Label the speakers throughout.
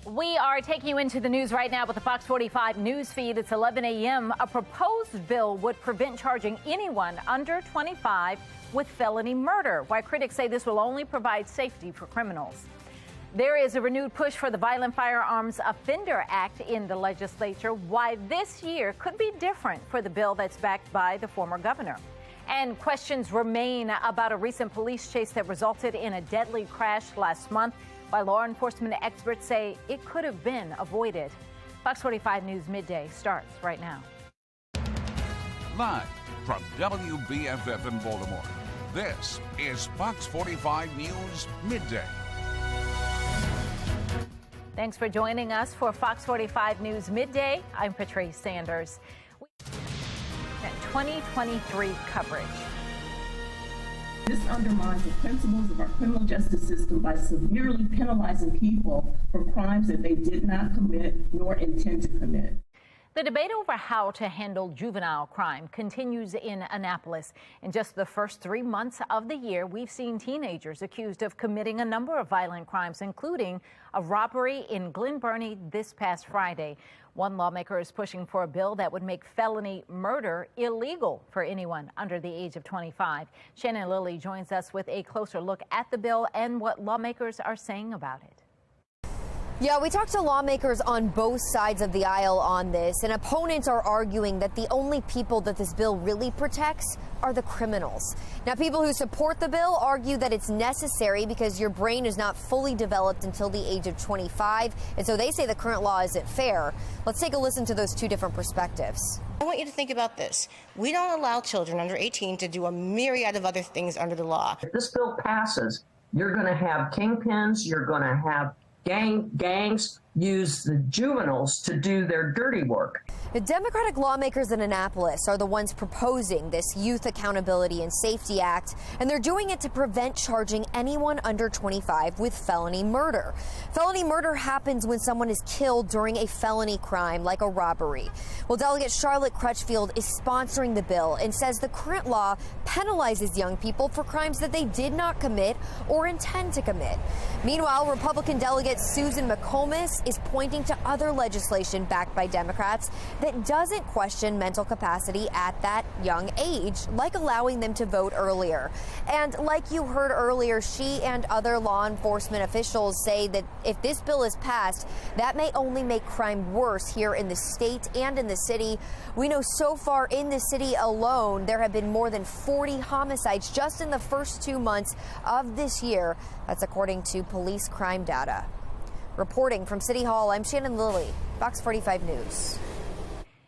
Speaker 1: We are taking you into the news right now with the Fox 45 news feed. It's 11 a.m. A proposed bill would prevent charging anyone under 25 with felony murder, while critics say this will only provide safety for criminals. There is a renewed push for the Violent Firearms Offender Act in the legislature. Why this year could be different for the bill that's backed by the former governor. And questions remain about a recent police chase that resulted in a deadly crash last month, while law enforcement experts say it could have been avoided. Fox 45 News Midday starts right now.
Speaker 2: Live from WBFF in Baltimore, this is Fox 45 News Midday.
Speaker 1: Thanks for joining us for Fox 45 News Midday. I'm Patrice Sanders. 2023 coverage.
Speaker 3: This undermines the principles of our criminal justice system by severely penalizing people for crimes that they did not commit nor intend to commit.
Speaker 1: The debate over how to handle juvenile crime continues in Annapolis. In just the first 3 months of the year, we've seen teenagers accused of committing a number of violent crimes, including a robbery in Glen Burnie this past Friday. One lawmaker is pushing for a bill that would make felony murder illegal for anyone under the age of 25. Shannon Lilly joins us with a closer look at the bill and what lawmakers are saying about it.
Speaker 4: Yeah, we talked to lawmakers on both sides of the aisle on this, and opponents are arguing that the only people that this bill really protects are the criminals. Now, people who support the bill argue that it's necessary because your brain is not fully developed until the age of 25, and so they say the current law isn't fair. Let's take a listen to those two different perspectives.
Speaker 5: I want you to think about this. We don't allow children under 18 to do a myriad of other things under the law.
Speaker 6: If this bill passes, you're going to have kingpins, you're going to have gangs use the juveniles to do their dirty work.
Speaker 4: The Democratic lawmakers in Annapolis are the ones proposing this Youth Accountability and Safety Act, and they're doing it to prevent charging anyone under 25 with felony murder. Felony murder happens when someone is killed during a felony crime like a robbery. Well, Delegate Charlotte Crutchfield is sponsoring the bill and says the current law penalizes young people for crimes that they did not commit or intend to commit. Meanwhile, Republican Delegate Susan McComas is pointing to other legislation backed by Democrats that doesn't question mental capacity at that young age, like allowing them to vote earlier. And like you heard earlier, she and other law enforcement officials say that if this bill is passed, that may only make crime worse here in the state and in the city. We know so far in the city alone, there have been more than 40 homicides just in the first 2 months of this year. That's according to police crime data. Reporting from City Hall, I'm Shannon Lilly, Fox 45 News.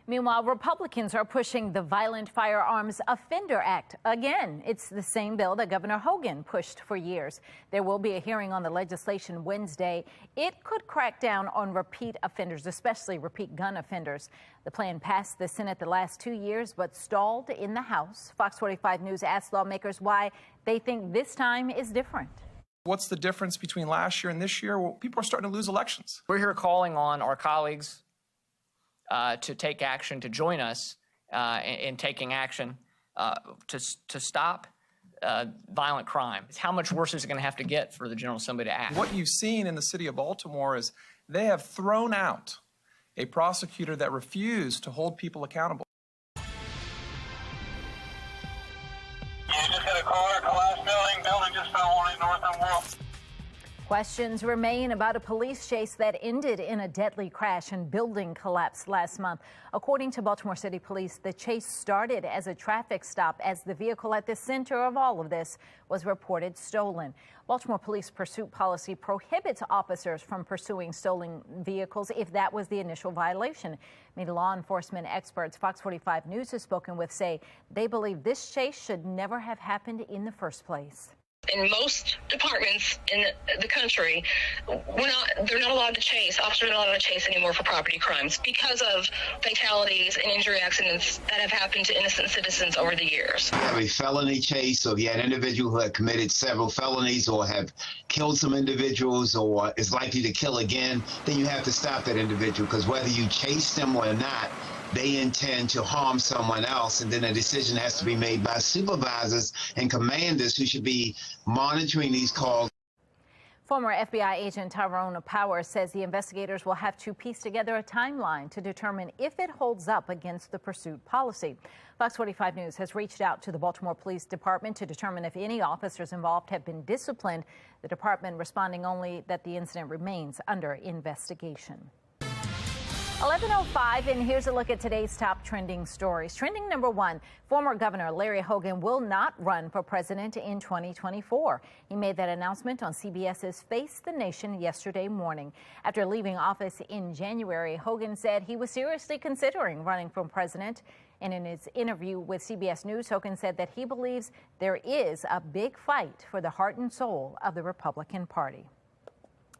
Speaker 1: Meanwhile, Republicans are pushing the Violent Firearms Offender Act again. It's the same bill that Governor Hogan pushed for years. There will be a hearing on the legislation Wednesday. It could crack down on repeat offenders, especially repeat gun offenders. The plan passed the Senate the last 2 years, but stalled in the House. Fox 45 News asked lawmakers why they think this time is different.
Speaker 7: What's the difference between last year and this year? Well, people are starting to lose elections.
Speaker 8: We're here calling on our colleagues to take action, to join us in taking action to stop violent crime. How much worse is it going to have to get for the General Assembly to act?
Speaker 7: What you've seen in the city of Baltimore is they have thrown out a prosecutor that refused to hold people accountable.
Speaker 9: Just got a car collapsed building just fell on it north of Wolf.
Speaker 1: Questions remain about a police chase that ended in a deadly crash and building collapse last month. According to Baltimore City Police, the chase started as a traffic stop as the vehicle at the center of all of this was reported stolen. Baltimore Police pursuit policy prohibits officers from pursuing stolen vehicles if that was the initial violation. Many law enforcement experts Fox 45 News has spoken with say they believe this chase should never have happened in the first place.
Speaker 10: In most departments in the country, they're not allowed to chase. Officers are not allowed to chase anymore for property crimes because of fatalities and injury accidents that have happened to innocent citizens over the years.
Speaker 11: Have a felony chase, so if you had an individual who had committed several felonies or have killed some individuals or is likely to kill again, then you have to stop that individual, because whether you chase them or not, they intend to harm someone else, and then a decision has to be made by supervisors and commanders who should be monitoring these calls.
Speaker 1: Former FBI agent Tyrone Power says the investigators will have to piece together a timeline to determine if it holds up against the pursuit policy. Fox 45 News has reached out to the Baltimore Police Department to determine if any officers involved have been disciplined. The department responding only that the incident remains under investigation. 11:05, and here's a look at today's top trending stories. Trending number one, former Governor Larry Hogan will not run for president in 2024. He made that announcement on CBS's Face the Nation yesterday morning. After leaving office in January, Hogan said he was seriously considering running for president. And in his interview with CBS News, Hogan said that he believes there is a big fight for the heart and soul of the Republican Party.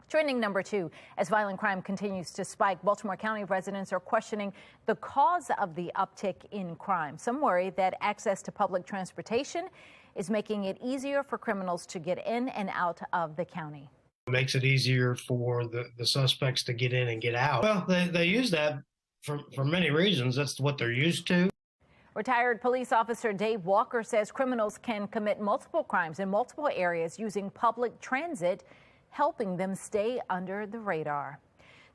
Speaker 1: Trending number two, as violent crime continues to spike, Baltimore County residents are questioning the cause of the uptick in crime. Some worry that access to public transportation is making it easier for criminals to get in and out of the county.
Speaker 12: It makes it easier for the suspects to get in and get out. Well, they use that for many reasons. That's what they're used to.
Speaker 1: Retired police officer Dave Walker says criminals can commit multiple crimes in multiple areas using public transit, helping them stay under the radar.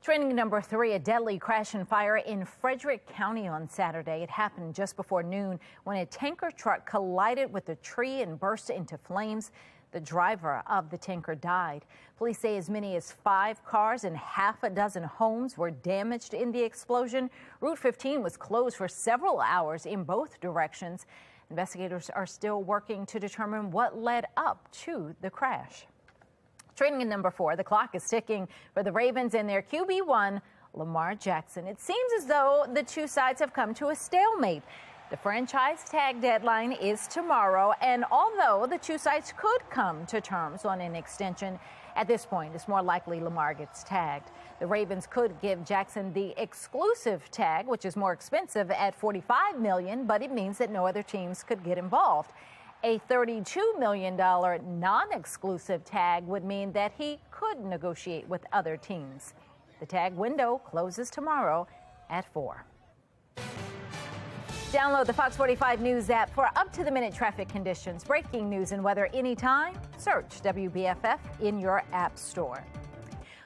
Speaker 1: Trending number three, a deadly crash and fire in Frederick County on Saturday. It happened just before noon when a tanker truck collided with a tree and burst into flames. The driver of the tanker died. Police say as many as 5 cars and half a dozen homes were damaged in the explosion. Route 15 was closed for several hours in both directions. Investigators are still working to determine what led up to the crash. Trending in number 4, the clock is ticking for the Ravens and their QB1, Lamar Jackson. It seems as though the two sides have come to a stalemate. The franchise tag deadline is tomorrow, and although the two sides could come to terms on an extension, at this point, it's more likely Lamar gets tagged. The Ravens could give Jackson the exclusive tag, which is more expensive at $45 million, but it means that no other teams could get involved. A $32 million non-exclusive tag would mean that he could negotiate with other teams. The tag window closes tomorrow at 4. Download the Fox 45 News app for up-to-the-minute traffic conditions, breaking news and weather anytime. Search WBFF in your app store.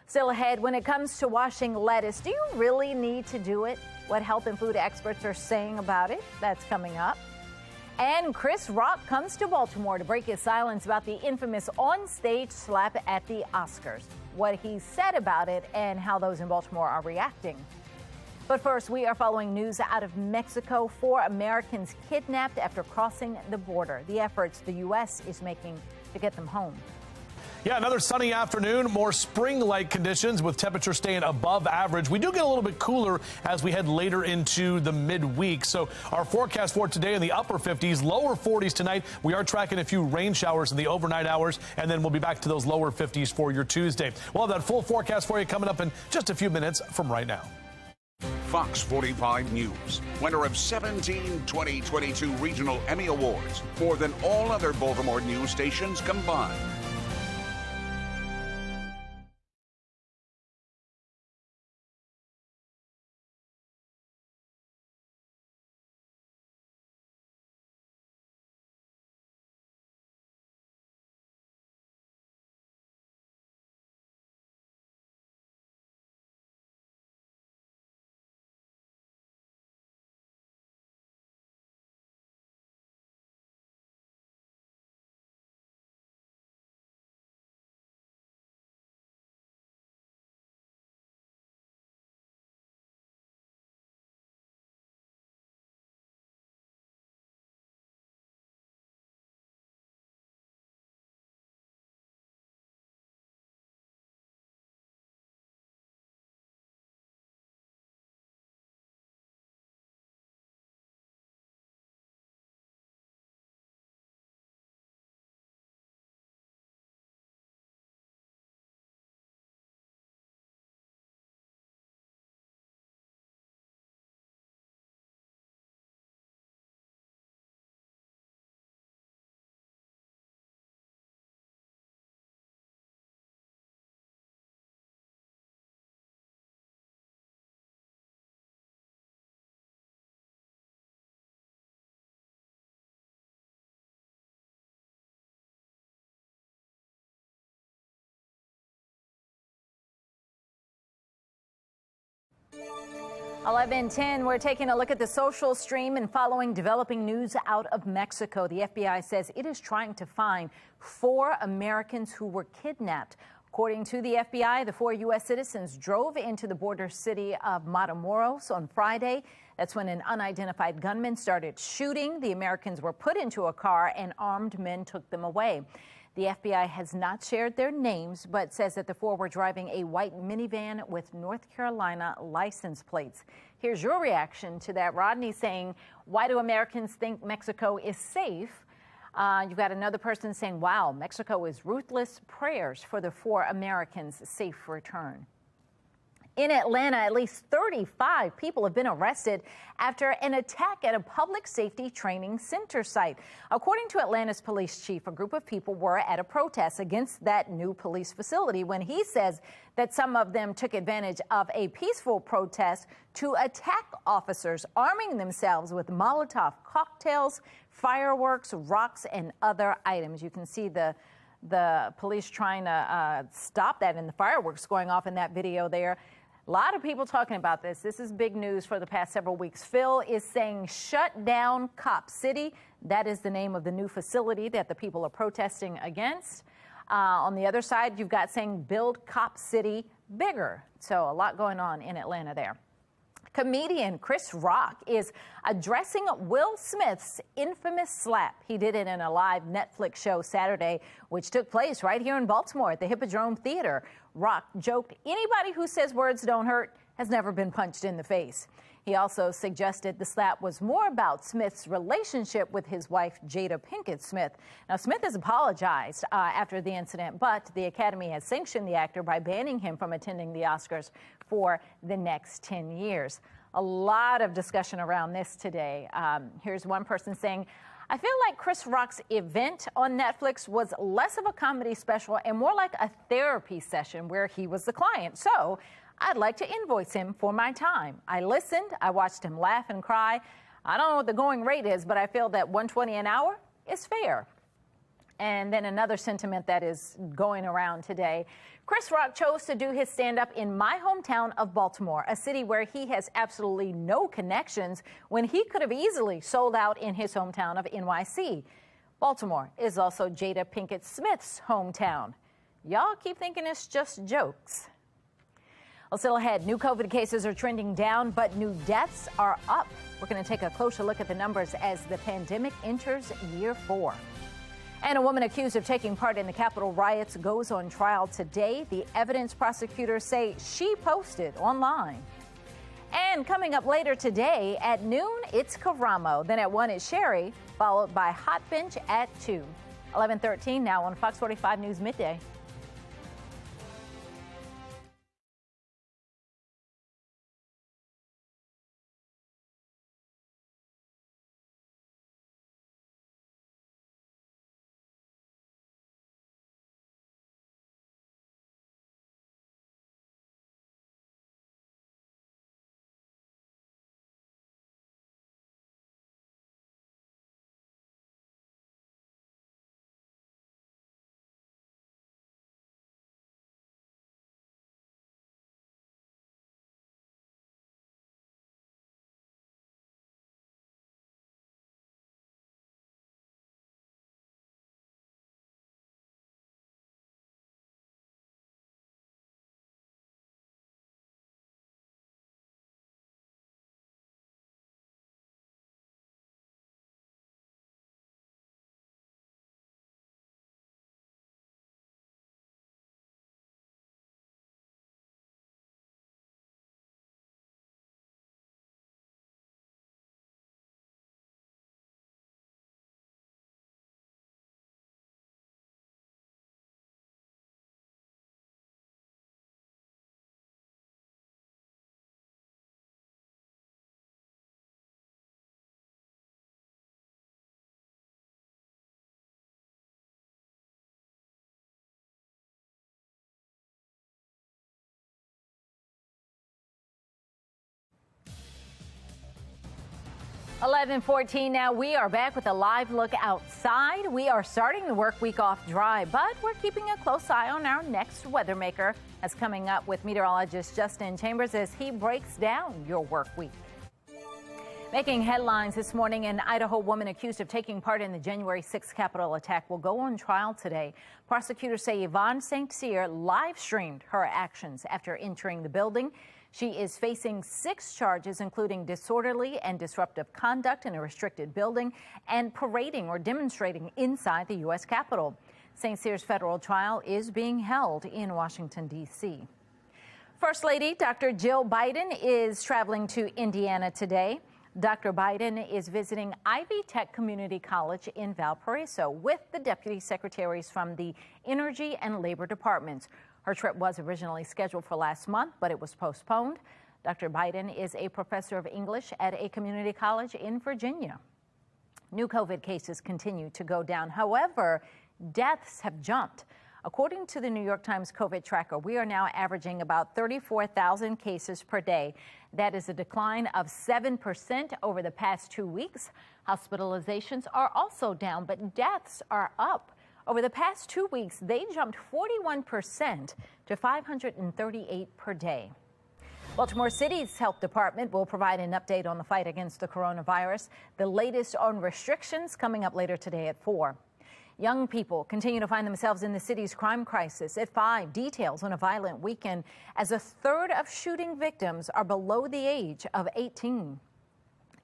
Speaker 1: Still ahead, when it comes to washing lettuce, do you really need to do it? What health and food experts are saying about it, that's coming up. And Chris Rock comes to Baltimore to break his silence about the infamous on-stage slap at the Oscars, what he said about it, and how those in Baltimore are reacting. But first, we are following news out of Mexico. 4 Americans kidnapped after crossing the border. The efforts the U.S. is making to get them home.
Speaker 13: Yeah, another sunny afternoon, more spring-like conditions with temperatures staying above average. We do get a little bit cooler as we head later into the midweek. So our forecast for today in the upper 50s, lower 40s tonight. We are tracking a few rain showers in the overnight hours, and then we'll be back to those lower 50s for your Tuesday. We'll have that full forecast for you coming up in just a few minutes from right now.
Speaker 2: Fox 45 News, winner of 17 2022 Regional Emmy Awards, more than all other Baltimore news stations combined.
Speaker 1: 11:10, we're taking a look at the social stream and following developing news out of Mexico. The FBI says it is trying to find 4 Americans who were kidnapped. According to the FBI, the 4 U.S. citizens drove into the border city of Matamoros on Friday. That's when an unidentified gunman started shooting. The Americans were put into a car and armed men took them away. The FBI has not shared their names, but says that the 4 were driving a white minivan with North Carolina license plates. Here's your reaction to that, Rodney, saying, why do Americans think Mexico is safe? You've got another person saying, wow, Mexico is ruthless. Prayers for the 4 Americans' safe return. In Atlanta, at least 35 people have been arrested after an attack at a public safety training center site. According to Atlanta's police chief, a group of people were at a protest against that new police facility when he says that some of them took advantage of a peaceful protest to attack officers, arming themselves with Molotov cocktails, fireworks, rocks, and other items. You can see the police trying to stop that and the fireworks going off in that video there. A lot of people talking about this. This is big news for the past several weeks. Phil is saying shut down Cop City. That is the name of the new facility that the people are protesting against. On the other side, you've got saying build Cop City bigger. So a lot going on in Atlanta there. Comedian Chris Rock is addressing Will Smith's infamous slap. He did it in a live Netflix show Saturday, which took place right here in Baltimore at the Hippodrome Theater. Rock joked, anybody who says words don't hurt has never been punched in the face. He also suggested the slap was more about Smith's relationship with his wife, Jada Pinkett Smith. Now, Smith has apologized after the incident, but the Academy has sanctioned the actor by banning him from attending the Oscars for the next 10 years. A lot of discussion around this today. Here's one person saying, I feel like Chris Rock's event on Netflix was less of a comedy special and more like a therapy session where he was the client. So I'd like to invoice him for my time. I listened, I watched him laugh and cry. I don't know what the going rate is, but I feel that $120 an hour is fair. And then another sentiment that is going around today. Chris Rock chose to do his stand-up in my hometown of Baltimore, a city where he has absolutely no connections when he could have easily sold out in his hometown of NYC. Baltimore is also Jada Pinkett Smith's hometown. Y'all keep thinking it's just jokes. Well, still ahead, new COVID cases are trending down, but new deaths are up. We're going to take a closer look at the numbers as the pandemic enters year 4. And a woman accused of taking part in the Capitol riots goes on trial today. The evidence prosecutors say she posted online. And coming up later today at noon, it's Karamo. Then at 1, it's Sherry, followed by Hot Bench at 2. 11:13 now on Fox 45 News Midday. 11:14 now. We are back with a live look outside. We are starting the work week off dry, but we're keeping a close eye on our next weather maker. That's coming up with meteorologist Justin Chambers as he breaks down your work week. Making headlines this morning, an Idaho woman accused of taking part in the January 6th Capitol attack will go on trial today. Prosecutors say Yvonne St. Cyr live streamed her actions after entering the building. She is facing 6 charges, including disorderly and disruptive conduct in a restricted building and parading or demonstrating inside the U.S. Capitol. St. Cyr's federal trial is being held in Washington, D.C. First Lady Dr. Jill Biden is traveling to Indiana today. Dr. Biden is visiting Ivy Tech Community College in Valparaiso with the deputy secretaries from the Energy and Labor Departments. Her trip was originally scheduled for last month, but it was postponed. Dr. Biden is a professor of English at a community college in Virginia. New COVID cases continue to go down. However, deaths have jumped. According to the New York Times COVID tracker, we are now averaging about 34,000 cases per day. That is a decline of 7% over the past 2 weeks. Hospitalizations are also down, but deaths are up. Over the past 2 weeks, they jumped 41% to 538 per day. Baltimore City's health department will provide an update on the fight against the coronavirus. The latest on restrictions coming up later today at 4. Young people continue to find themselves in the city's crime crisis. At 5, details on a violent weekend as a third of shooting victims are below the age of 18.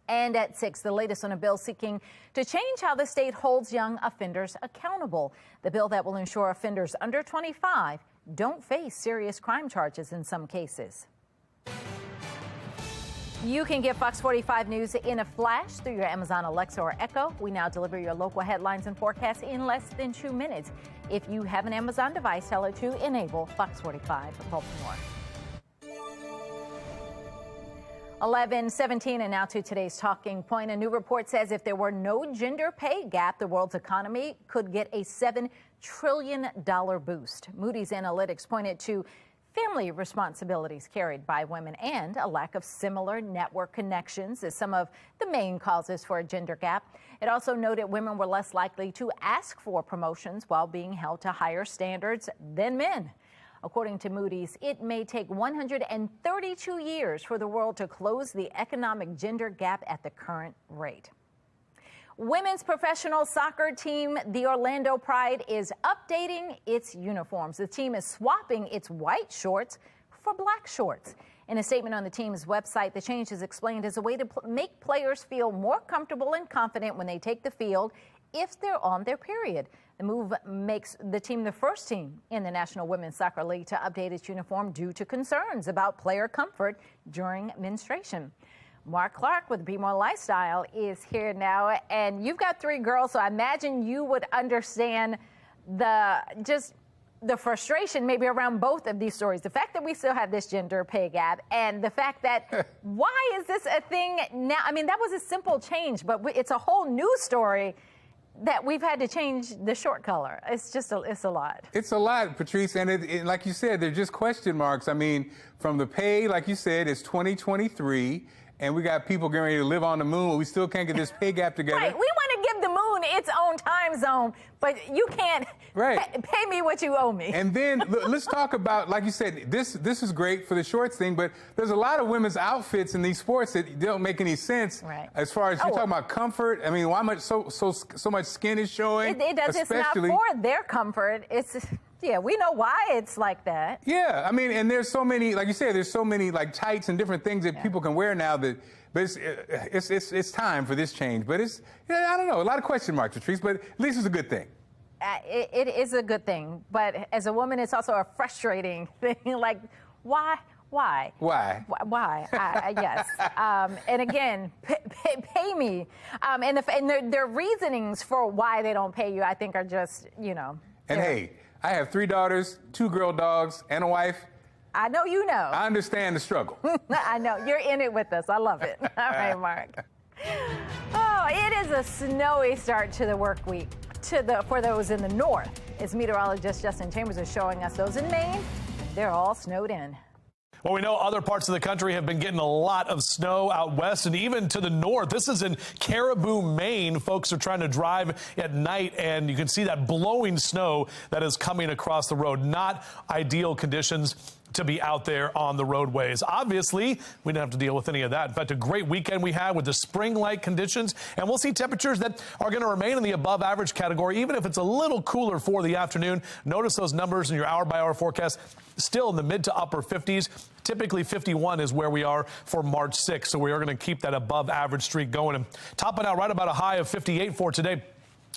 Speaker 1: And at 6, the latest on a bill seeking to change how the state holds young offenders accountable. The bill that will ensure offenders under 25 don't face serious crime charges in some cases. You can get Fox 45 News in a flash through your Amazon Alexa or Echo. We now deliver your local headlines and forecasts in less than 2 minutes. If you have an Amazon device, tell it to enable Fox 45 Baltimore. 11:17 and now to today's talking point. A new report says if there were no gender pay gap, the world's economy could get a $7 trillion boost. Moody's Analytics pointed to family responsibilities carried by women and a lack of similar network connections as some of the main causes for a gender gap. It also noted women were less likely to ask for promotions while being held to higher standards than men. According to Moody's, it may take 132 years for the world to close the economic gender gap at the current rate. Women's professional soccer team, the Orlando Pride, is updating its uniforms. The team is swapping its white shorts for black shorts. In a statement on the team's website, the change is explained as a way to make players feel more comfortable and confident when they take the field if they're on their period. The move makes the team the first team in the National Women's Soccer League to update its uniform due to concerns about player comfort during menstruation. Mark Clark with Be More Lifestyle is here now, and you've got 3 girls, so I imagine you would understand the frustration maybe around both of these stories. The fact that we still have this gender pay gap and the fact that why is this a thing now? I mean, that was a simple change, but it's a whole new story that we've had to change the short color. It's a lot.
Speaker 14: It's a lot, Patrice, and like you said, they're just question marks. I mean, from the pay, like you said, it's 2023, and we got people getting ready to live on the moon, but we still can't get this pay gap together.
Speaker 1: Right, we want to give the moon its own time zone, but you can't pay me what you owe me.
Speaker 14: And then let's talk about, like you said, this is great for the shorts thing, but there's a lot of women's outfits in these sports that don't make any sense.
Speaker 1: Right.
Speaker 14: As far as you're talking about comfort, I mean, why much so much skin is showing?
Speaker 1: It does. It's not for their comfort. Yeah, we know why it's like that.
Speaker 14: Yeah, I mean, and there's so many, like you said, there's so many like tights and different things that people can wear now that, but it's time for this change. But I don't know, a lot of question marks, Patrice, but at least it's a good thing.
Speaker 1: It is a good thing, but as a woman, it's also a frustrating thing. Like, why? Yes. And again, pay me. And their reasonings for why they don't pay you, I think, are just,
Speaker 14: And hey, I have 3 daughters, 2 girl dogs, and a wife.
Speaker 1: I know you know.
Speaker 14: I understand the struggle.
Speaker 1: I know. You're in it with us. I love it. All right, Mark. Oh, it is a snowy start to the work week for those in the north. As meteorologist Justin Chambers is showing us, those in Maine, they're all snowed in.
Speaker 13: Well, we know other parts of the country have been getting a lot of snow out west and even to the north. This is in Caribou, Maine. Folks are trying to drive at night, and you can see that blowing snow that is coming across the road. Not ideal conditions to be out there on the roadways. Obviously, we didn't have to deal with any of that. In fact, a great weekend we had with the spring-like conditions, and we'll see temperatures that are going to remain in the above average category, even if it's a little cooler for the afternoon. Notice those numbers in your hour-by-hour forecast, still in the mid to upper 50s. Typically 51 is where we are for March 6th, so we are going to keep that above average streak going. And topping out right about a high of 58 for today.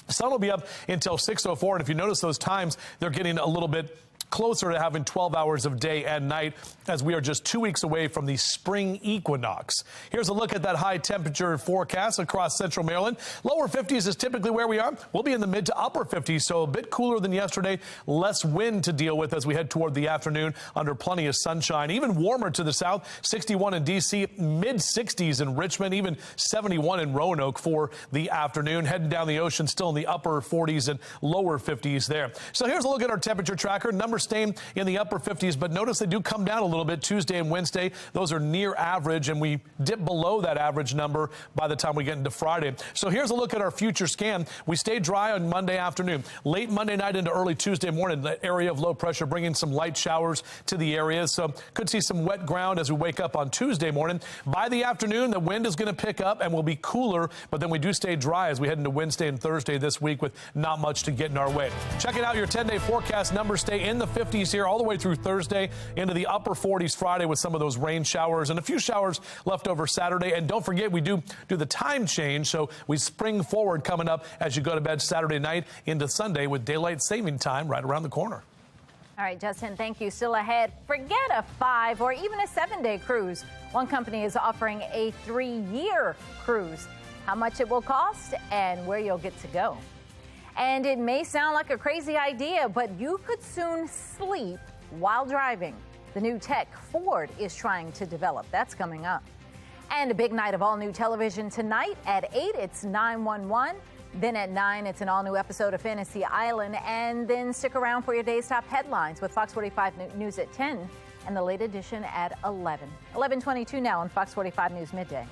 Speaker 13: Sun will be up until 6:04, and if you notice those times, they're getting a little bit closer to having 12 hours of day and night as we are just 2 weeks away from the spring equinox. Here's a look at that high temperature forecast across central Maryland. Lower 50s is typically where we are. We'll be in the mid to upper 50s, so a bit cooler than yesterday. Less wind to deal with as we head toward the afternoon under plenty of sunshine. Even warmer to the south, 61 in D.C., mid 60s in Richmond, even 71 in Roanoke for the afternoon. Heading down the ocean, still in the upper 40s and lower 50s there. So here's a look at our temperature tracker. Numbers staying in the upper 50s, but notice they do come down a little bit Tuesday and Wednesday. Those are near average, and we dip below that average number by the time we get into Friday. So here's a look at our future scan. We stay dry on Monday afternoon. Late Monday night into early Tuesday morning, the area of low pressure bringing some light showers to the area. So could see some wet ground as we wake up on Tuesday morning. By the afternoon, the wind is going to pick up and will be cooler, but then we do stay dry as we head into Wednesday and Thursday this week with not much to get in our way. Checking out your 10-day forecast. Numbers stay in the 50s here all the way through Thursday, into the upper 40s Friday with some of those rain showers and a few showers left over Saturday. And don't forget, we do the time change, so we spring forward coming up as you go to bed Saturday night into Sunday with daylight saving time right around the corner.
Speaker 1: All right, Justin, thank you. Still ahead, forget a 5 or even a 7-day cruise. One company is offering a 3-year cruise. How much it will cost and where you'll get to go. And it may sound like a crazy idea, but you could soon sleep while driving. The new tech Ford is trying to develop. That's coming up. And a big night of all-new television tonight. At 8, it's 911. Then at 9, it's an all-new episode of Fantasy Island. And then stick around for your day's top headlines with Fox 45 News at 10 and the late edition at 11. 11:22 now on Fox 45 News Midday.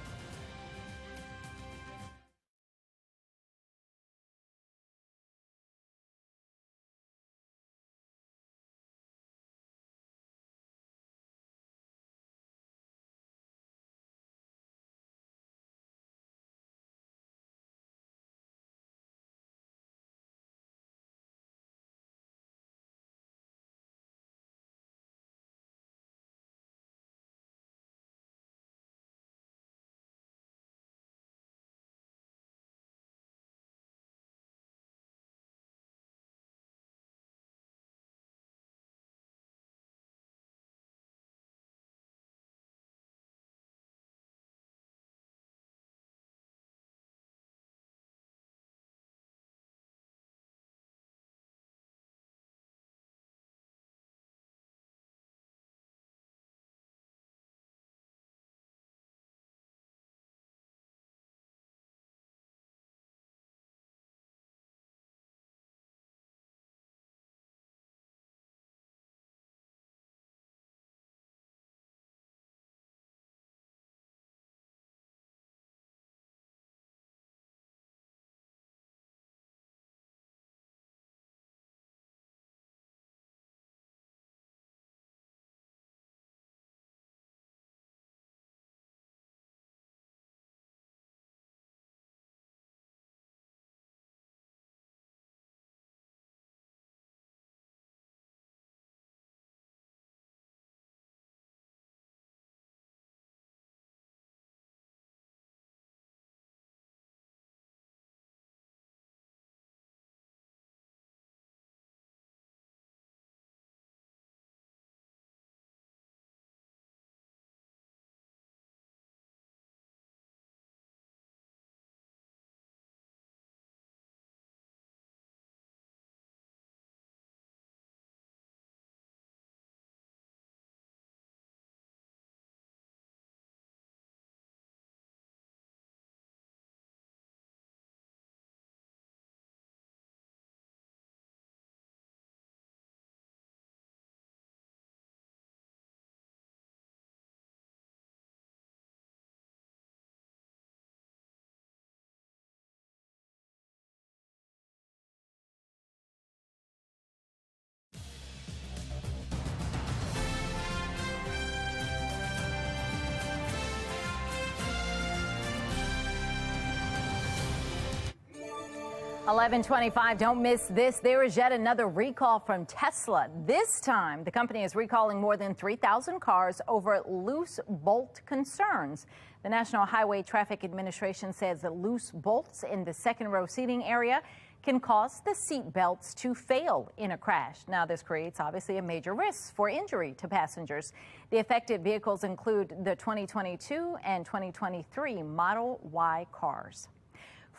Speaker 1: 11:25, don't miss this. There is yet another recall from Tesla. This time, the company is recalling more than 3,000 cars over loose bolt concerns. The National Highway Traffic Administration says that loose bolts in the second row seating area can cause the seat belts to fail in a crash. Now, this creates obviously a major risk for injury to passengers. The affected vehicles include the 2022 and 2023 Model Y cars.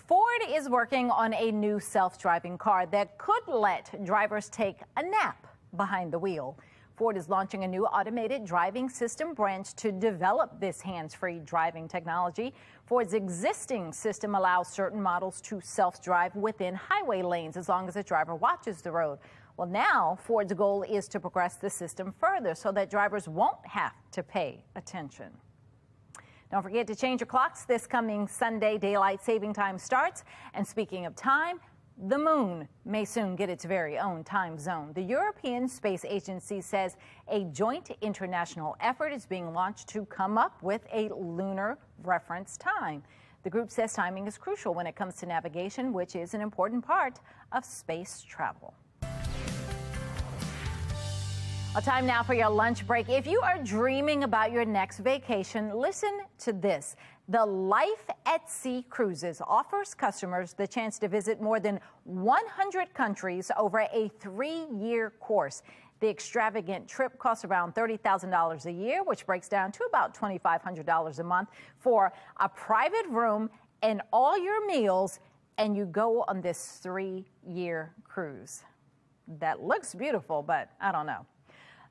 Speaker 1: Ford is working on a new self-driving car that could let drivers take a nap behind the wheel. Ford is launching a new automated driving system branch to develop this hands-free driving technology. Ford's existing system allows certain models to self-drive within highway lanes as long as the driver watches the road. Well, now Ford's goal is to progress the system further so that drivers won't have to pay attention. Don't forget to change your clocks. This coming Sunday, daylight saving time starts. And speaking of time, the moon may soon get its very own time zone. The European Space Agency says a joint international effort is being launched to come up with a lunar reference time. The group says timing is crucial when it comes to navigation, which is an important part of space travel. Well, time now for your lunch break. If you are dreaming about your next vacation, listen to this. The Life at Sea Cruises offers customers the chance to visit more than 100 countries over a 3-year course. The extravagant trip costs around $30,000 a year, which breaks down to about $2,500 a month for a private room and all your meals, and you go on this 3-year cruise. That looks beautiful, but I don't know.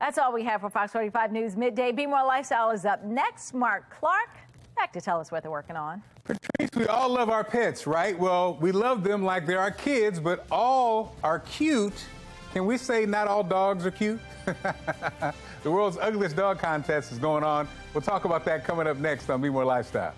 Speaker 1: That's all we have for Fox 45 News Midday. Be More Lifestyle is up next. Mark Clark, back to tell us what they're working on.
Speaker 14: Patrice, we all love our pets, right? Well, we love them like they're our kids, but all are cute. Can we say not all dogs are cute? The world's ugliest dog contest is going on. We'll talk about that coming up next on Be More Lifestyle.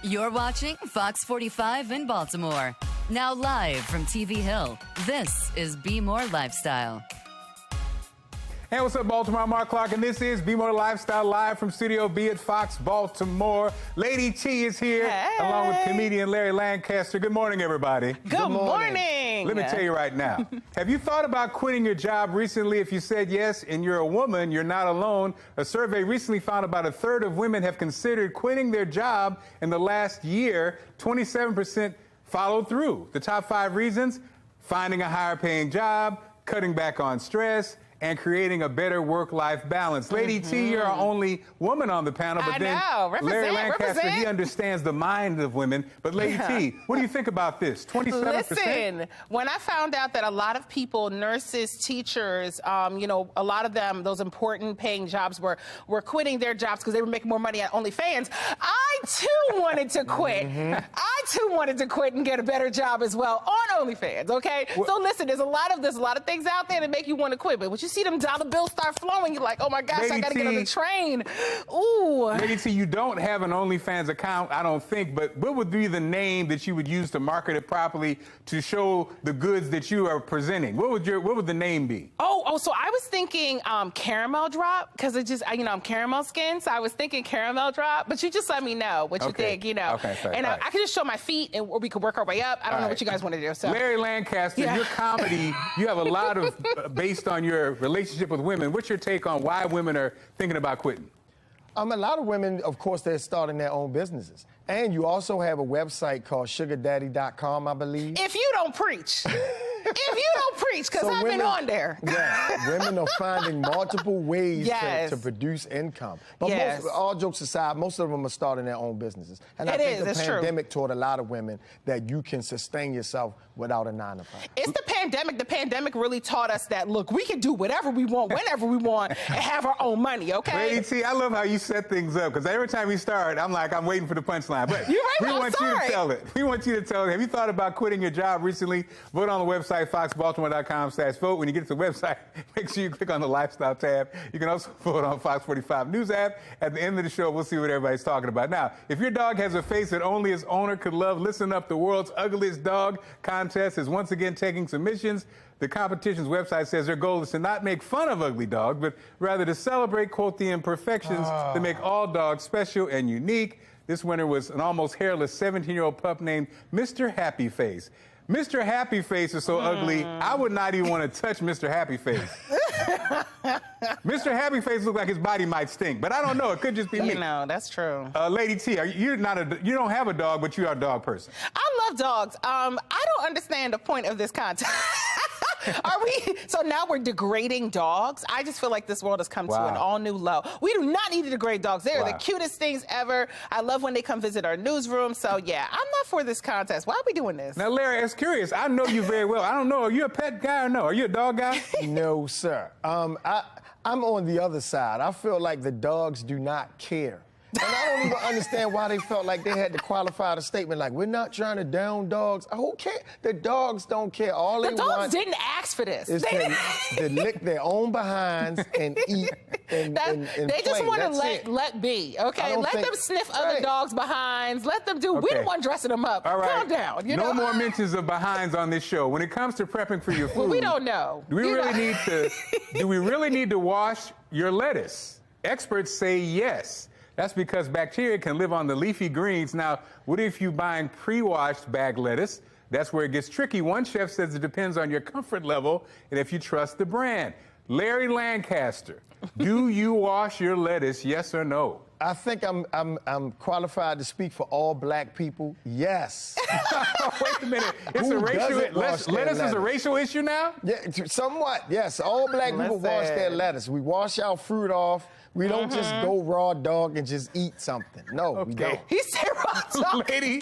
Speaker 15: You're watching Fox 45 in Baltimore. Now live from TV Hill, this is Be More Lifestyle.
Speaker 14: Hey, what's up, Baltimore? I'm Mark Clark, and this is Be More Lifestyle live from Studio B at Fox Baltimore. Lady T is here, along with comedian Larry Lancaster. Good morning, everybody.
Speaker 16: Good morning.
Speaker 14: Let me tell you right now, have you thought about quitting your job recently? If you said yes and you're a woman, you're not alone. A survey recently found about a third of women have considered quitting their job in the last year. 27% followed through. The top 5 reasons: finding a higher paying job, cutting back on stress, and creating a better work-life balance. Lady T, you're our only woman on the panel, but Larry Lancaster, he understands the mind of women. But Lady T, what do you think about this? 27%?
Speaker 16: Listen, when I found out that a lot of people, nurses, teachers, you know, a lot of them, those important paying jobs were quitting their jobs because they were making more money at OnlyFans, I too wanted to quit. I too wanted to quit and get a better job as well on OnlyFans, okay? So listen, there's a lot of things out there that make you want to quit, but what you see them dollar bills start flowing, you're like, oh my gosh, Lady I gotta get on the train. Ooh.
Speaker 14: Lady T, you don't have an OnlyFans account, I don't think, but what would be the name that you would use to market it properly to show the goods that you are presenting? What would the name be?
Speaker 16: Oh, so I was thinking Caramel Drop, because it just, you know, I'm caramel skin, so I was thinking Caramel Drop, but you just let me know what you think, you know.
Speaker 14: Okay, fair,
Speaker 16: and
Speaker 14: right.
Speaker 16: I can just show my feet, or we could work our way up. I don't know what you guys want to do. So.
Speaker 14: Larry Lancaster, your comedy, you have a lot of, based on your relationship with women, what's your take on why women are thinking about quitting?
Speaker 17: A lot of women, of course, they're starting their own businesses. And you also have a website called sugardaddy.com, I believe.
Speaker 16: If you don't preach. If you don't preach, because I've been on there.
Speaker 17: Yeah, women are finding multiple ways to produce income. But all jokes aside, most of them are starting their own businesses. And I think the pandemic taught a lot of women that you can sustain yourself without a 9 to 5.
Speaker 16: It's the pandemic. The pandemic really taught us that, look, we can do whatever we want, whenever we want, and have our own money, okay?
Speaker 14: Lady T, I love how you set things up, because every time we start, I'm like, I'm waiting for the punchline. But
Speaker 16: You're right,
Speaker 14: we want you to tell it. We want you to tell it. Have you thought about quitting your job recently? Vote on the website, foxbaltimore.com/vote. When you get to the website, make sure you click on the Lifestyle tab. You can also vote on Fox 45 News app. At the end of the show, we'll see what everybody's talking about. Now, if your dog has a face that only its owner could love, listen up. The world's ugliest dog contest is once again taking submissions. The competition's website says their goal is to not make fun of ugly dogs, but rather to celebrate, quote, the imperfections that make all dogs special and unique. This winner was an almost hairless 17-year-old pup named Mr. Happy Face. Mr. Happy Face is so ugly, I would not even want to touch Mr. Happy Face. Mr. Happy Face looks like his body might stink, but I don't know. It could just be me.
Speaker 16: No, that's true.
Speaker 14: Lady T, you don't have a dog, but you are a dog person.
Speaker 16: I love dogs. I don't understand the point of this contest. So now we're degrading dogs? I just feel like this world has come to an all-new low. We do not need to degrade dogs. They are the cutest things ever. I love when they come visit our newsroom. So, yeah, I'm not for this contest. Why are we doing this?
Speaker 14: Now, Larry, I'm curious. I know you very well. I don't know. Are you a pet guy or no? Are you a dog guy?
Speaker 17: No, sir. I'm on the other side. I feel like the dogs do not care. And I don't even understand why they felt like they had to qualify the statement like, we're not trying to down dogs. Who cares? The dogs don't care. All
Speaker 16: the dogs didn't ask for this.
Speaker 17: Is to lick their own behinds and eat and
Speaker 16: they just want to let be, okay? Let them sniff other dogs' behinds. Let them do. We don't want dressing them up.
Speaker 14: All right.
Speaker 16: Calm down. You know?
Speaker 14: No more mentions of behinds on this show. When it comes to prepping for your food,
Speaker 16: well, we don't know.
Speaker 14: Do we really need to wash your lettuce? Experts say yes. That's because bacteria can live on the leafy greens. Now, what if you're buying pre-washed bag lettuce? That's where it gets tricky. One chef says it depends on your comfort level and if you trust the brand. Larry Lancaster, do you wash your lettuce, yes or no?
Speaker 17: I think I'm qualified to speak for all black people. Yes.
Speaker 14: Wait a minute. It's a racial. Lettuce is a racial issue now?
Speaker 17: Yeah, somewhat. Yes. All black people wash their lettuce. We wash our fruit off. We don't just go raw dog and just eat something. No, we don't.
Speaker 16: He said raw dog.
Speaker 14: Lady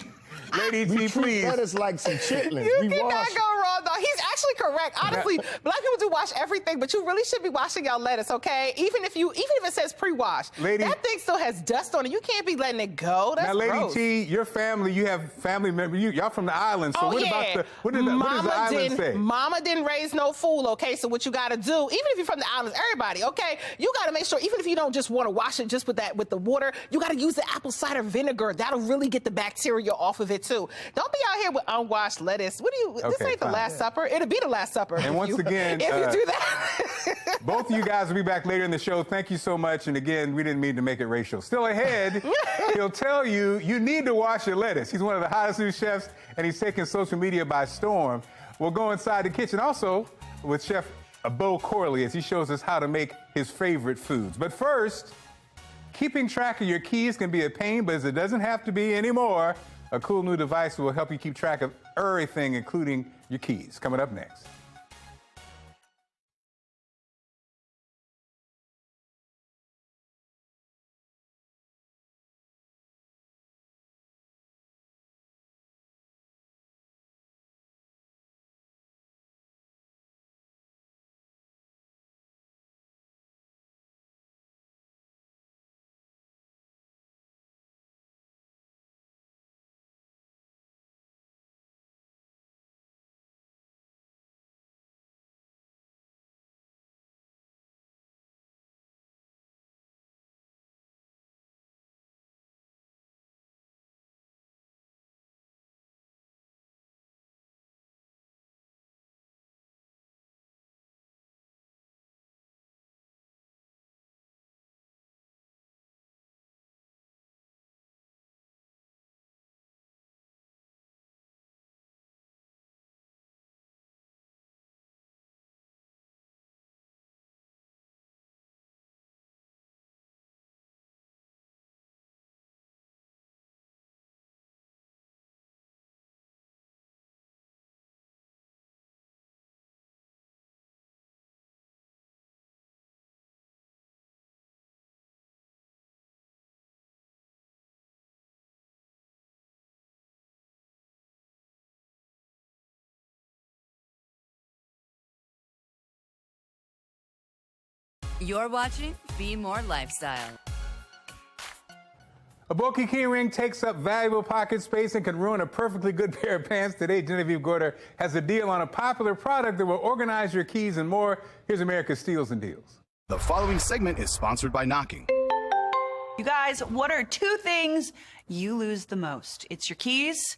Speaker 14: T, please.
Speaker 17: Lettuce like some chitlins.
Speaker 16: You cannot go raw dog. He's actually correct. Honestly, black people do wash everything, but you really should be washing your lettuce, okay? Even if it says pre-wash, that thing still has dust on it. You can't be letting it go. That's
Speaker 14: now, Lady
Speaker 16: gross.
Speaker 14: T, your family, you have family members. Y'all from the island. So what does the island say?
Speaker 16: Mama didn't raise no fool, okay? So what you got to do, even if you're from the islands, everybody, okay? You got to make sure, even if you don't just want to wash it just with the water, you got to use the apple cider vinegar. That'll really get the bacteria off of it too. Don't be out here with unwashed lettuce. This ain't the Last Supper. It'll be the Last Supper.
Speaker 14: And once again,
Speaker 16: if you do that.
Speaker 14: Both of you guys will be back later in the show. Thank you so much. And again, we didn't mean to make it racial. Still ahead, he'll tell you need to wash your lettuce. He's one of the hottest new chefs, and he's taking social media by storm. We'll go inside the kitchen also with Chef Bo Corley as he shows us how to make his favorite foods. But first, keeping track of your keys can be a pain, but it doesn't have to be anymore. A cool new device will help you keep track of everything, including your keys. Coming up next.
Speaker 15: You're watching Be More Lifestyle.
Speaker 14: A bulky key ring takes up valuable pocket space and can ruin a perfectly good pair of pants. Today, Genevieve Gorder has a deal on a popular product that will organize your keys and more. Here's America's Steals and Deals.
Speaker 18: The following segment is sponsored by Knocking.
Speaker 19: You guys, what are two things you lose the most? It's your keys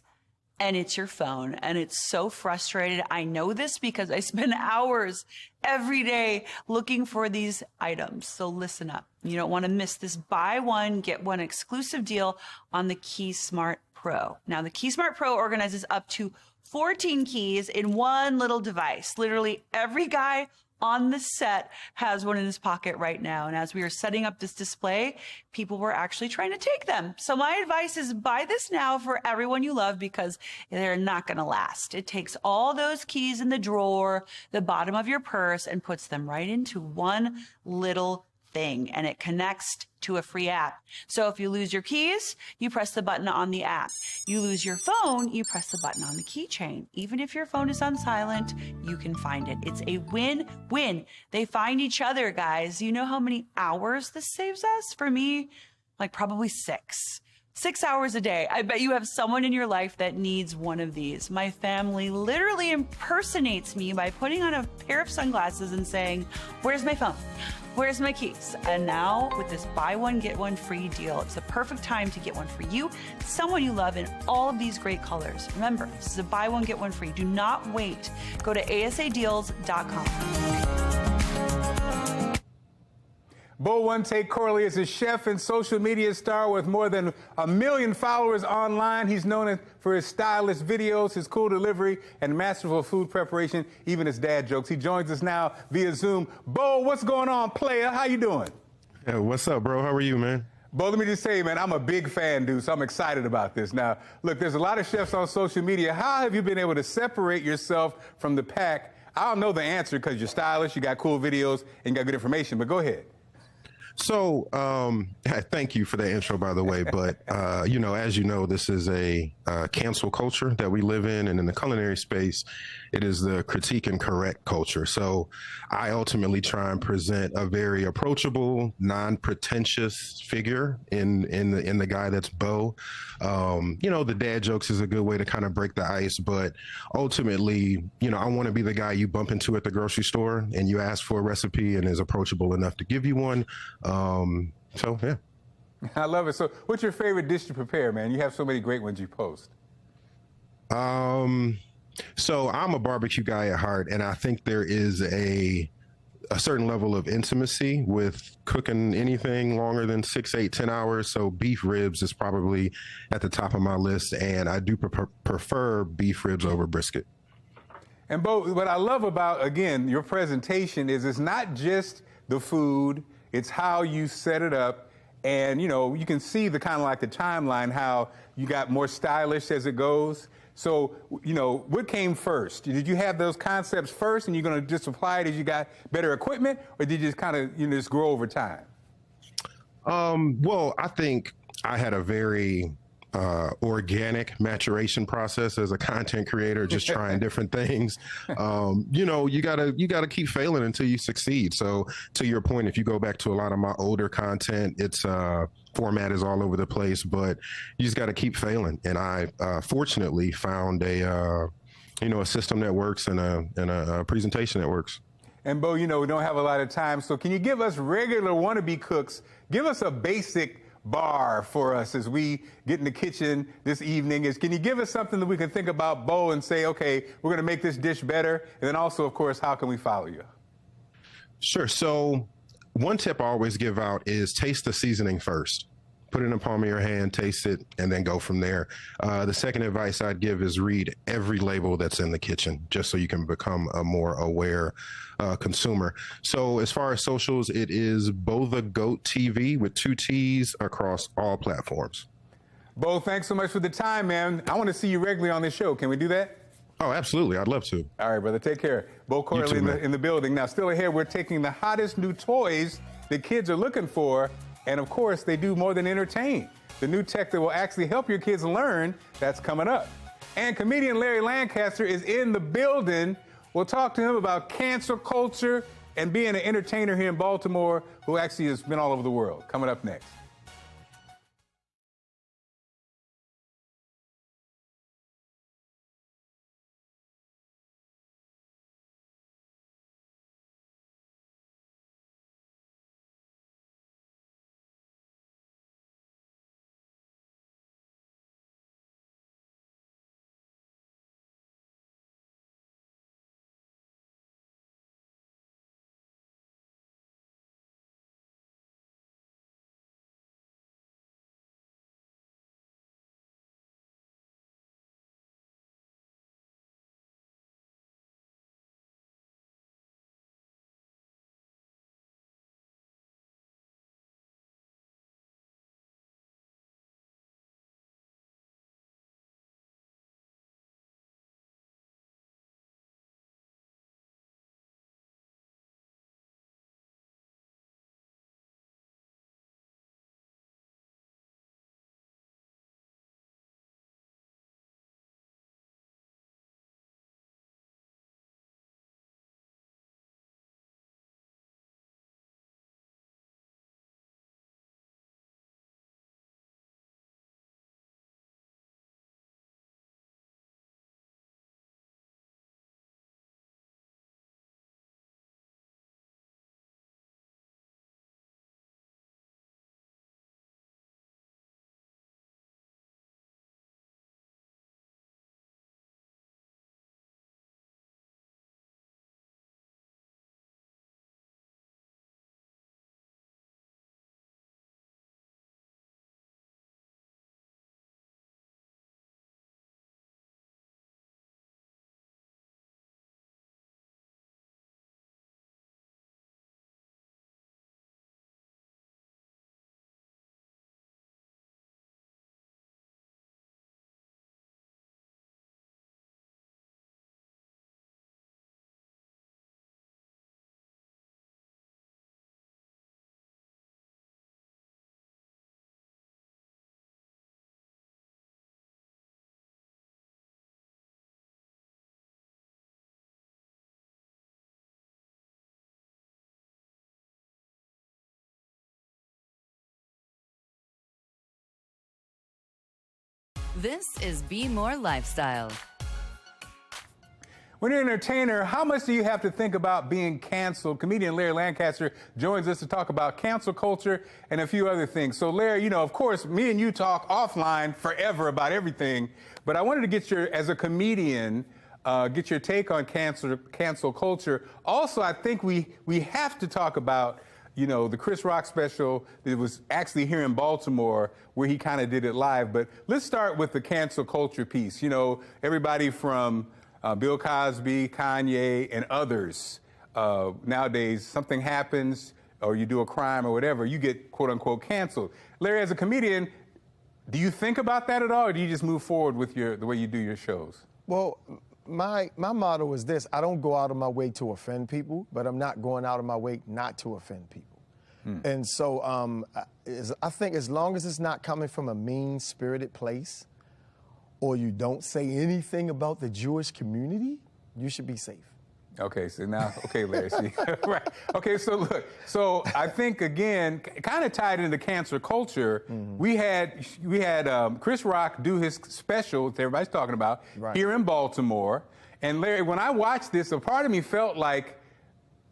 Speaker 19: and it's your phone. And it's so frustrating. I know this because I spend hours every day looking for these items. So listen up. You don't want to miss this buy one, get one exclusive deal on the Key Smart Pro. Now, the Key Smart Pro organizes up to 14 keys in one little device. Literally every guy on the set has one in his pocket right now. And as we were setting up this display, people were actually trying to take them. So my advice is buy this now for everyone you love because they're not going to last. It takes all those keys in the drawer, the bottom of your purse, and puts them right into one little thing, and it connects to a free app. So if you lose your keys, you press the button on the app. You lose your phone, you press the button on the keychain. Even if your phone is on silent, you can find it. It's a win-win. They find each other, guys. You know how many hours this saves us? For me, like probably 6 hours a day. I bet you have someone in your life that needs one of these. My family literally impersonates me by putting on a pair of sunglasses and saying, "Where's my phone? Where's my keys?" And now with this buy one, get one free deal, it's the perfect time to get one for you, someone you love in all of these great colors. Remember, this is a buy one, get one free. Do not wait. Go to asadeals.com.
Speaker 14: Bo One Take Corley is a chef and social media star with more than 1 million followers online. He's known for his stylish videos, his cool delivery, and masterful food preparation, even his dad jokes. He joins us now via Zoom. Bo, what's going on, player? How you doing?
Speaker 20: Yeah, what's up, bro? How are you, man?
Speaker 14: Bo, let me just say, man, I'm a big fan, dude, so I'm excited about this. Now, look, there's a lot of chefs on social media. How have you been able to separate yourself from the pack? I don't know the answer because you're stylish, you got cool videos, and you got good information, but go ahead.
Speaker 20: So, thank you for that intro, by the way. But, as you know, this is a cancel culture that we live in. And in the culinary space, it is the critique and correct culture. So I ultimately try and present a very approachable, non-pretentious figure in the guy that's Bo. The dad jokes is a good way to kind of break the ice. But ultimately, I want to be the guy you bump into at the grocery store and you ask for a recipe and is approachable enough to give you one. Yeah.
Speaker 14: I love it. So what's your favorite dish to prepare, man? You have so many great ones you post.
Speaker 20: So I'm a barbecue guy at heart, and I think there is a certain level of intimacy with cooking anything longer than 6, 8, 10 hours. So beef ribs is probably at the top of my list, and I do prefer beef ribs over brisket.
Speaker 14: And Bo, what I love about, again, your presentation is it's not just the food, it's how you set it up. And, you can see the kind of like the timeline, how you got more stylish as it goes. So, what came first? Did you have those concepts first and you're going to just apply it as you got better equipment, or did you just kind of, just grow over time?
Speaker 20: Well, I think I had a very organic maturation process as a content creator, just trying different things. You gotta keep failing until you succeed. So to your point, if you go back to a lot of my older content, its format is all over the place, but you just got to keep failing. And I fortunately found a system that works and a presentation that works.
Speaker 14: And Bo, we don't have a lot of time, so can you give us regular wannabe cooks, give us a basic bar for us as we get in the kitchen this evening? Can you give us something that we can think about, Bo, and say, okay, we're going to make this dish better? And then also, of course, how can we follow you?
Speaker 20: Sure. So one tip I always give out is taste the seasoning first. Put it in the palm of your hand, taste it, and then go from there. The second advice I'd give is read every label that's in the kitchen, just so you can become a more aware consumer. So as far as socials, it is Bo the Goat TV with 2 T's across all platforms.
Speaker 14: Bo, thanks so much for the time, man. I want to see you regularly on this show. Can we do that?
Speaker 20: Oh, absolutely. I'd love to.
Speaker 14: All right, brother. Take care. Bo Corley in the building. Now, still ahead, we're taking the hottest new toys that kids are looking for. And of course, they do more than entertain. The new tech that will actually help your kids learn, that's coming up. And comedian Larry Lancaster is in the building. We'll talk to him about cancel culture and being an entertainer here in Baltimore, who actually has been all over the world. Coming up next.
Speaker 15: This is Be More Lifestyle.
Speaker 14: When you're an entertainer, how much do you have to think about being canceled? Comedian Larry Lancaster joins us to talk about cancel culture and a few other things. So Larry, you know, of course, me and you talk offline forever about everything, but I wanted to get your, as a comedian, get your take on cancel culture. Also, I think we have to talk about, you know, the Chris Rock special that was actually here in Baltimore where he kind of did it live. But let's start with the cancel culture piece. You know, everybody from Bill Cosby, Kanye, and others. Nowadays, something happens or you do a crime or whatever, you get quote unquote canceled. Larry, as a comedian, do you think about that at all, or do you just move forward with the way you do your shows?
Speaker 17: Well, my motto is this: I don't go out of my way to offend people, but I'm not going out of my way not to offend people. And so I think as long as it's not coming from a mean-spirited place, or you don't say anything about the Jewish community, you should be safe.
Speaker 14: Okay, so now, okay, Larry, see, right. Okay, so look, so I think, again, kind of tied into cancel culture, we had Chris Rock do his special that everybody's talking about here in Baltimore. And Larry, when I watched this, a part of me felt like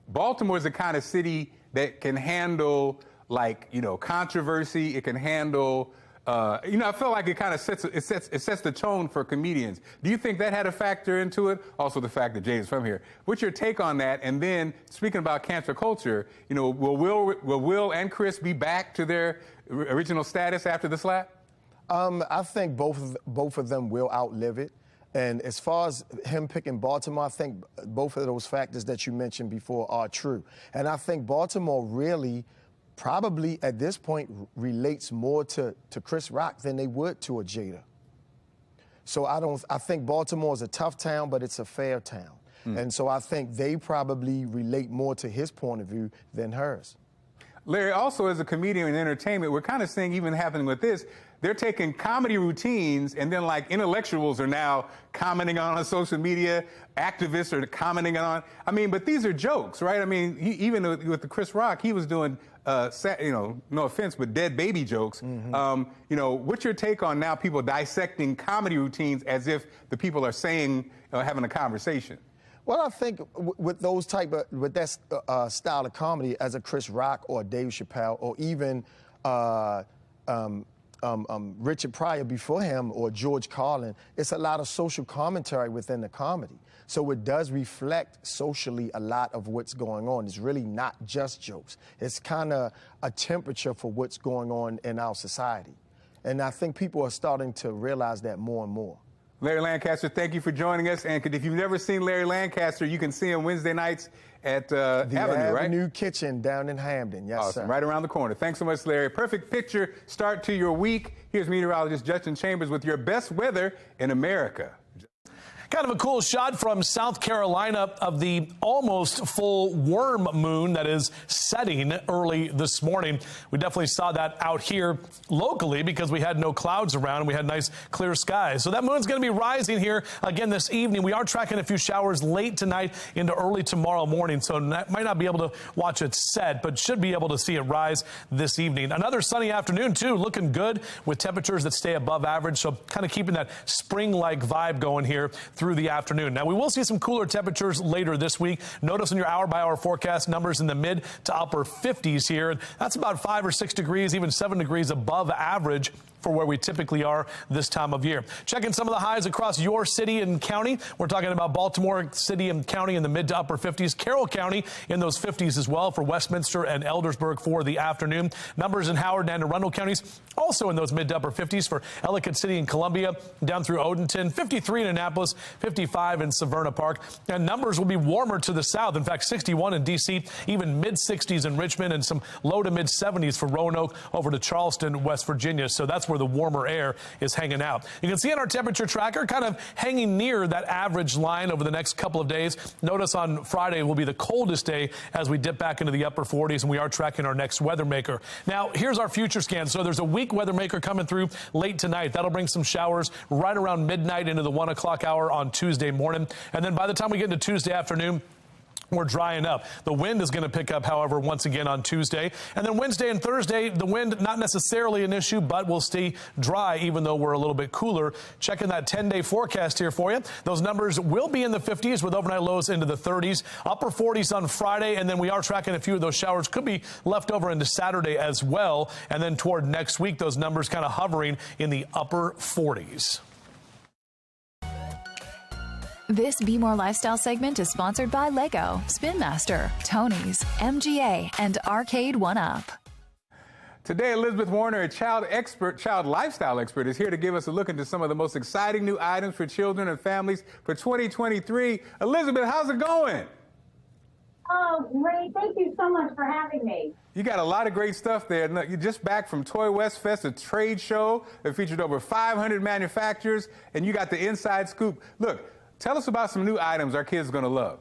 Speaker 14: Baltimore is the kind of city that can handle, like, you know, controversy. It can handle, you know, I felt like it kind of sets the tone for comedians. Do you think that had a factor into it? Also, the fact that Jay is from here. What's your take on that? And then, speaking about cancel culture, you know, will Will and Chris be back to their original status after the slap?
Speaker 17: I think both of them will outlive it. And as far as him picking Baltimore, I think both of those factors that you mentioned before are true. And I think Baltimore really probably at this point relates more to Chris Rock than they would to a Jada. So I think Baltimore is a tough town, but it's a fair town. And so I think they probably relate more to his point of view than hers.
Speaker 14: Larry, also as a comedian in entertainment, we're kind of seeing even happening with this, they're taking comedy routines and then like intellectuals are now commenting on social media, activists are commenting on, I mean, but these are jokes, right? I mean, even with the Chris Rock, he was doing, you know, no offense, but dead baby jokes. You know, what's your take on now people dissecting comedy routines as if the people are saying, having a conversation?
Speaker 17: Well, I think with those with that style of comedy, as a Chris Rock or Dave Chappelle or even Richard Pryor before him or George Carlin, it's a lot of social commentary within the comedy. So it does reflect socially a lot of what's going on. It's really not just jokes. It's kind of a temperature for what's going on in our society. And I think people are starting to realize that more and more.
Speaker 14: Larry Lancaster, thank you for joining us. And if you've never seen Larry Lancaster, you can see him Wednesday nights at the Avenue, right?
Speaker 17: Avenue Kitchen down in Hamden, yes,
Speaker 14: awesome.
Speaker 17: Sir.
Speaker 14: Right around the corner. Thanks so much, Larry. Perfect picture start to your week. Here's meteorologist Justin Chambers with your best weather in America.
Speaker 13: Kind of a cool shot from South Carolina of the almost full worm moon that is setting early this morning. We definitely saw that out here locally because we had no clouds around and we had nice clear skies. So that moon's going to be rising here again this evening. We are tracking a few showers late tonight into early tomorrow morning, so might not be able to watch it set, but should be able to see it rise this evening. Another sunny afternoon, too, looking good with temperatures that stay above average, so kind of keeping that spring-like vibe going here through the afternoon. Now, we will see some cooler temperatures later this week. Notice in your hour-by-hour forecast numbers in the mid to upper 50s here. That's about 5 or 6 degrees, even 7 degrees above average for where we typically are this time of year. Checking some of the highs across your city and county. We're talking about Baltimore City and County in the mid to upper 50s. Carroll County in those 50s as well for Westminster and Eldersburg for the afternoon. Numbers in Howard and Arundel counties also in those mid to upper 50s for Ellicott City and Columbia down through Odenton. 53 in Annapolis, 55 in Severna Park. And numbers will be warmer to the south. In fact, 61 in D.C., even mid 60s in Richmond, and some low to mid 70s for Roanoke over to Charleston, West Virginia. So that's where the warmer air is hanging out. You can see on our temperature tracker kind of hanging near that average line over the next couple of days. Notice on Friday will be the coldest day as we dip back into the upper 40s, and we are tracking our next weather maker. Now, here's our future scan. So there's a weak weather maker coming through late tonight. That'll bring some showers right around midnight into the 1 o'clock hour on Tuesday morning. And then by the time we get into Tuesday afternoon, we're drying up. The wind is going to pick up, however, once again on Tuesday. And then Wednesday and Thursday, the wind not necessarily an issue, but will stay dry even though we're a little bit cooler. Checking that 10-day forecast here for you. Those numbers will be in the 50s with overnight lows into the 30s, upper 40s on Friday. And then we are tracking a few of those showers could be left over into Saturday as well. And then toward next week, those numbers kind of hovering in the upper 40s.
Speaker 21: This Be More Lifestyle segment is sponsored by Lego, Spin Master, Tony's, MGA, and Arcade 1-Up.
Speaker 14: Today, Elizabeth Warner, a child lifestyle expert, is here to give us a look into some of the most exciting new items for children and families for 2023. Elizabeth, how's it going?
Speaker 22: Oh, great. Thank you so much for having me.
Speaker 14: You got a lot of great stuff there. You're just back from Toy West Fest, a trade show that featured over 500 manufacturers, and you got the inside scoop. Look, tell us about some new items our kids are going to love.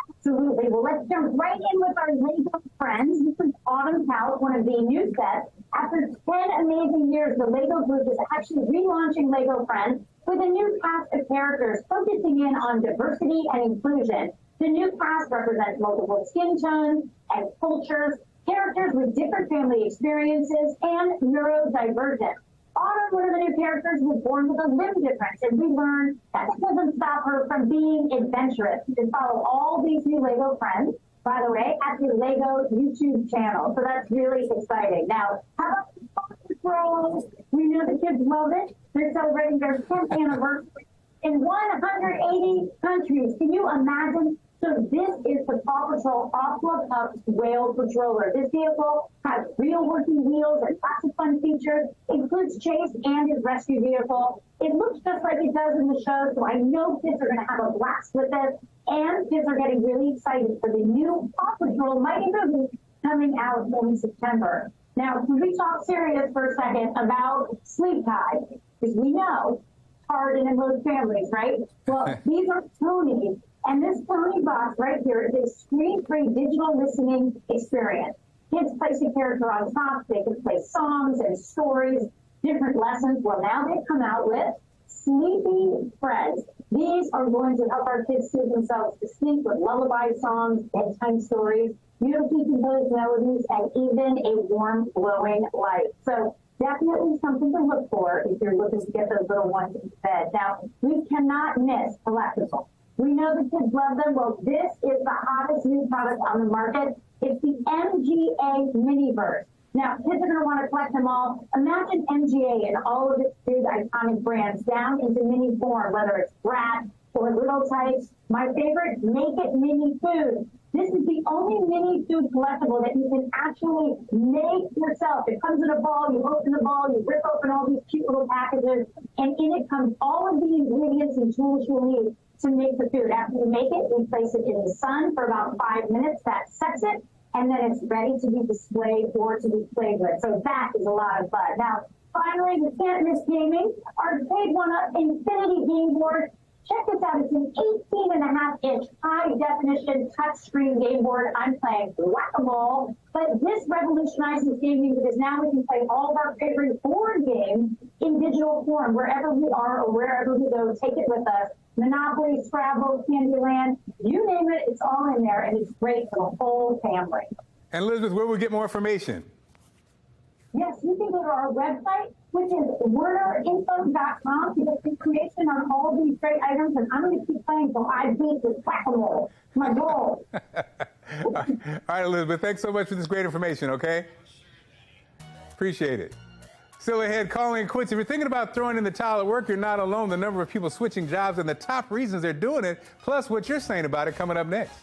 Speaker 22: Absolutely. Well, let's jump right in with our Lego Friends. This is Autumn's House, one of the new sets. After 10 amazing years, the Lego group is actually relaunching Lego Friends with a new cast of characters focusing in on diversity and inclusion. The new cast represents multiple skin tones and cultures, characters with different family experiences, and neurodivergent. Autumn, one of the new characters, was born with a limb difference, and we learned that doesn't stop her from being adventurous. You can follow all these new Lego Friends, by the way, at the Lego YouTube channel. So that's really exciting. Now, how about the Paw Patrol? We know the kids love it. They're celebrating their 10th anniversary in 180 countries. Can you imagine? So this is the Paw Patrol Off-Club Up Whale Patroller. This vehicle has real working wheels and lots of fun features. Includes Chase and his rescue vehicle. It looks just like it does in the show, so I know kids are going to have a blast with this. And kids are getting really excited for the new Paw Patrol Mighty movie coming out in September. Now, can we talk serious for a second about sleep time? Because we know it's hard in most families, right? Well, these are Tonys. And this Tony box right here is a screen-free digital listening experience. Kids place a character on top. They can play songs and stories, different lessons. Well, now they come out with Sleepy Friends. These are going to help our kids soothe themselves to sleep with lullaby songs, bedtime stories, beautifully composed melodies, and even a warm, glowing light. So definitely something to look for if you're looking to get those little ones into bed. Now, we cannot miss collectibles. We know the kids love them. Well, this is the hottest new product on the market. It's the MGA Miniverse. Now, kids are going to want to collect them all. Imagine MGA and all of its big iconic brands down into mini form, whether it's Brat or Little Types. My favorite, Make It Mini Food. This is the only mini food collectible that you can actually make yourself. It comes in a ball, you open the ball, you rip open all these cute little packages, and in it comes all of the ingredients and tools you'll need to make the food. After you make it, we place it in the sun for about 5 minutes. That sets it, and then it's ready to be displayed or to be played with. So that is a lot of fun. Now, finally, we can't miss gaming. Arcade 1-Up Infinity Game Board. Check this out. It's an 18.5-inch high-definition touchscreen game board. I'm playing whack-a-mole, but this revolutionizes gaming because now we can play all of our favorite board games in digital form wherever we are or wherever we go. Take it with us. Monopoly, Scrabble, Candyland, you name it, it's all in there, and it's great for the whole family.
Speaker 14: And Elizabeth, where will we get more information?
Speaker 22: Yes, you can go to our website, which is WarnerInfo.com to get information on all these great items, and I'm going to keep playing until I beat this whack-a-mole. My goal.
Speaker 14: All right, Elizabeth, thanks so much for this great information, okay? Appreciate it. Still ahead, calling it quits. If you're thinking about throwing in the towel at work, you're not alone. The number of people switching jobs and the top reasons they're doing it, plus what you're saying about it, coming up next.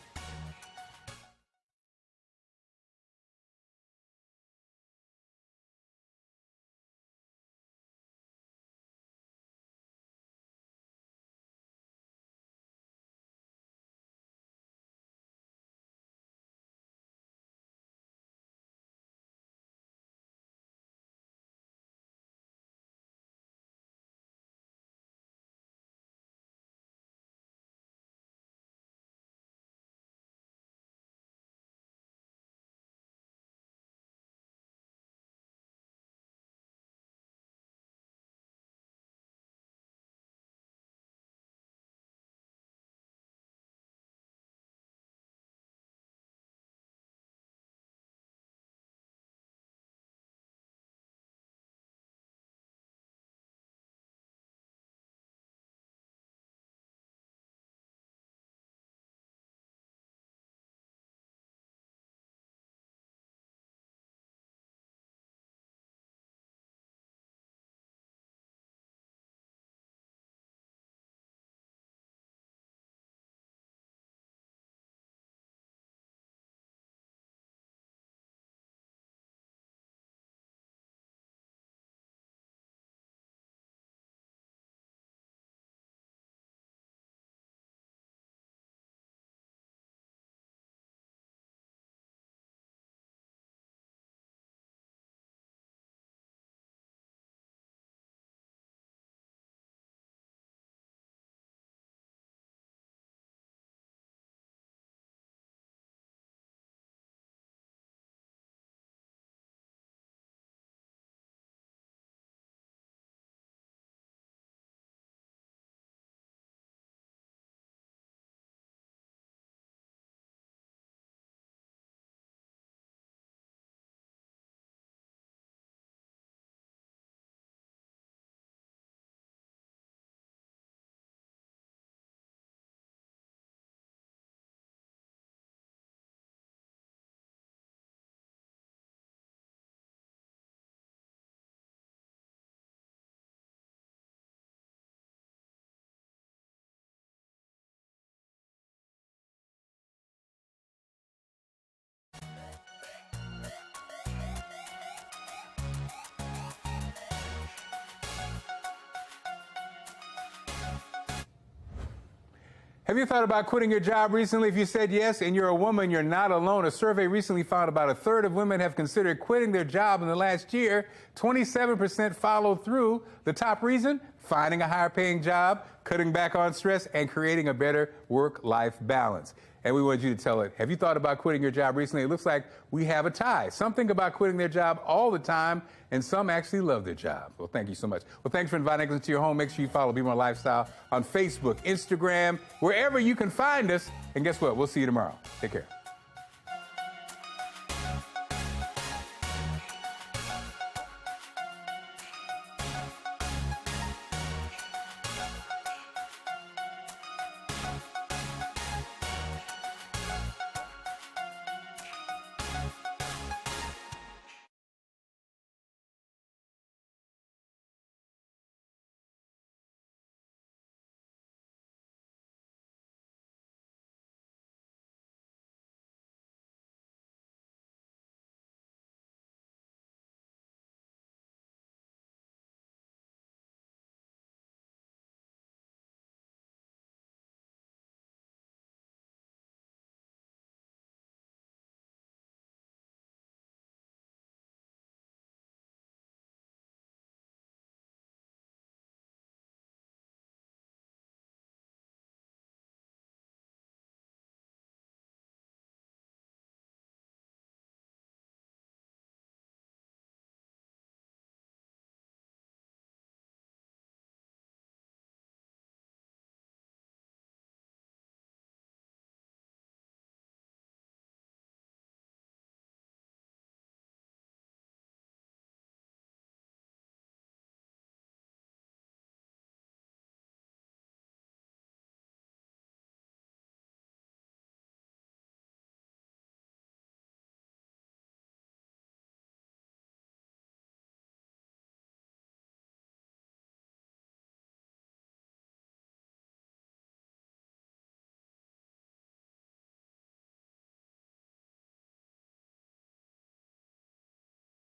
Speaker 14: Have you thought about quitting your job recently? If you said yes and you're a woman, you're not alone. A survey recently found about a third of women have considered quitting their job in the last year. 27% followed through. The top reason? Finding a higher paying job, cutting back on stress, and creating a better work-life balance. And we want you to tell it. Have you thought about quitting your job recently? It looks like we have a tie. Some think about quitting their job all the time, and some actually love their job. Well, thank you so much. Well, thanks for inviting us into your home. Make sure you follow Be More Lifestyle on Facebook, Instagram, wherever you can find us. And guess what? We'll see you tomorrow. Take care.